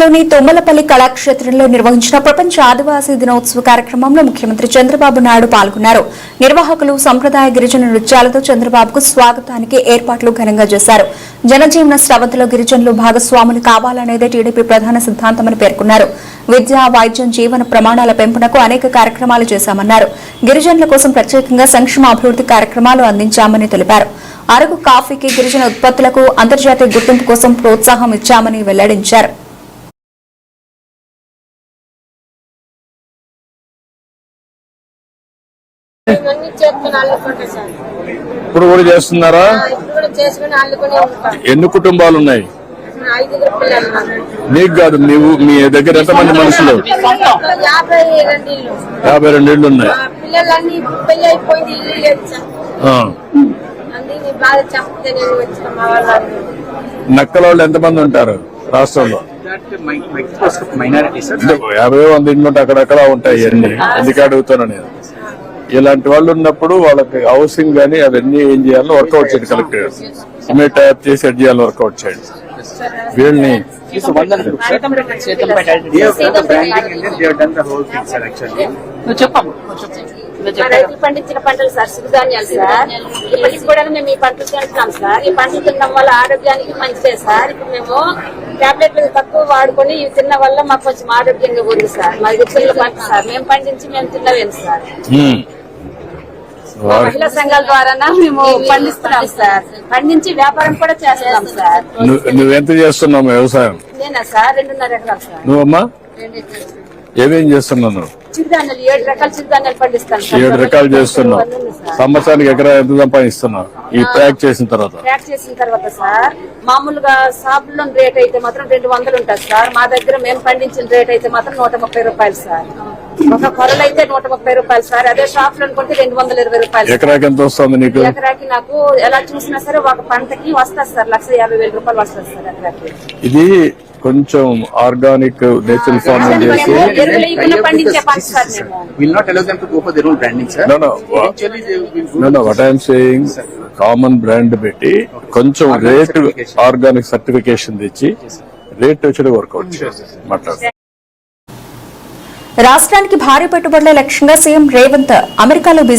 లోని తొమ్మలపల్లి కళాక్షేత్రంలో నిర్వహించిన ప్రపంచ ఆదివాసీ దినోత్సవ కార్యక్రమంలో ముఖ్యమంత్రి చంద్రబాబు నాయుడు పాల్గొన్నారు. నిర్వాహకులు సంప్రదాయ గిరిజన నృత్యాలతో చంద్రబాబుకు స్వాగతానికి ఏర్పాట్లు ఘనంగా చేశారు. జనజీవన స్రవంతిలో గిరిజనులు భాగస్వాములు కావాలనేదే టీడీపీ ప్రధాన సిద్ధాంతమని పేర్కొన్నారు. విద్య, వైద్యం, జీవన ప్రమాణాల పెంపునకు అనేక కార్యక్రమాలు చేశామన్నారు. గిరిజనుల కోసం ప్రత్యేకంగా సంక్షేమ అభివృద్ధి కార్యక్రమాలు అందించామని తెలిపారు. అరకు కాఫీకి, గిరిజన ఉత్పత్తులకు అంతర్జాతీయ గుర్తింపు కోసం ప్రోత్సాహం ఇచ్చామని వెల్లడించారు. ఇప్పుడు కూడా చేస్తున్నారా? ఎన్ని కుటుంబాలు ఉన్నాయి? నీకు కాదు, మీ దగ్గర ఎంతమంది మనుషులు? 52 ఇళ్ళు ఉన్నాయి. నక్కల వాళ్ళు ఎంతమంది ఉంటారు రాష్ట్రంలో? 50 ఇండ్లు అక్కడక్కడ ఉంటాయి. ఎందుకు అడుగుతాను నేను. ఇలాంటి వాళ్ళు ఉన్నప్పుడు వాళ్ళకి హౌసింగ్ గానీ అవన్నీ ఏం చేయాలో వర్కౌట్ చేయండి. కలెక్టర్ ఇమీడియట్ టైప్ చేసి ఎడ్ చేయాలని వర్కౌట్ చేయండి. వీళ్ళని రైతులు పండించిన పంటలు సార్, సిరిధాన్యాలు సార్. ఇప్పటికి కూడా మేము ఈ పంటలు తింటున్నాం సార్. ఈ పంటలు తినడం వల్ల ఆరోగ్యానికి మంచిదే సార్. ఇప్పుడు మేము టాబ్లెట్లు తక్కువ వాడుకొని ఇవి తిన్న వల్ల మాకు కొంచెం ఆరోగ్యంగా ఉంది సార్. మాది పిల్లల పంట సార్. మేము పండించి మేము తినలేము సార్. మహిళా సంఘాల ద్వారా మేము పండిస్తున్నాం సార్. పండించి వ్యాపారం కూడా చేస్తున్నాం సార్. నువ్వెంత చేస్తున్నావు వ్యవసాయం? నేనా సార్ 2.5 ఎకరాలు సార్. నువ్వమ్మా ఏమేం చేస్తున్నావు? చిరుధాన్యాలు 7 రకాల చిరుధాన్యాలు పండిస్తాను. 7 రకాలు చేస్తున్నావు. సంవత్సరానికి ఎకరా ఎంత సంపాదిస్తున్నావు ఈ ప్యాక్ చేసిన తర్వాత? ప్యాక్ చేసిన తర్వాత సార్ మామూలుగా షాపుల్లో రేట్ అయితే మాత్రం 200 ఉంటుంది సార్. మా దగ్గర మేము పండించిన రేట్ అయితే మాత్రం 130 రూపాయలు సార్. ఒక కొరలు అయితే 130 రూపాయలు సార్. అదే షాప్ లో అనుకుంటే 220 రూపాయలు. ఎకరాకి ఎంత వస్తుంది నీకు? ఎకరాకి నాకు ఎలా చూసినా సరే ఒక పంటకి వస్తుంది సార్ 1,50,000 రూపాయలు వస్తుంది సార్ ఎకరాకి. ఇది కొంచెం ఆర్గానిక్ నేచురల్ ఫార్మింగ్ చేసి పండించే పంట sir. What I'm saying, common brand పెట్టి కొంచెం రేట్ ఆర్గానిక్ సర్టిఫికేషన్ తెచ్చి రేట్ వచ్చి వర్కౌట్ చేసి మాట్లాడు. రాష్ట్రానికి భారీ పెట్టుబడుల లక్ష్యంగా సీఎం రేవంత్ అమెరికాలో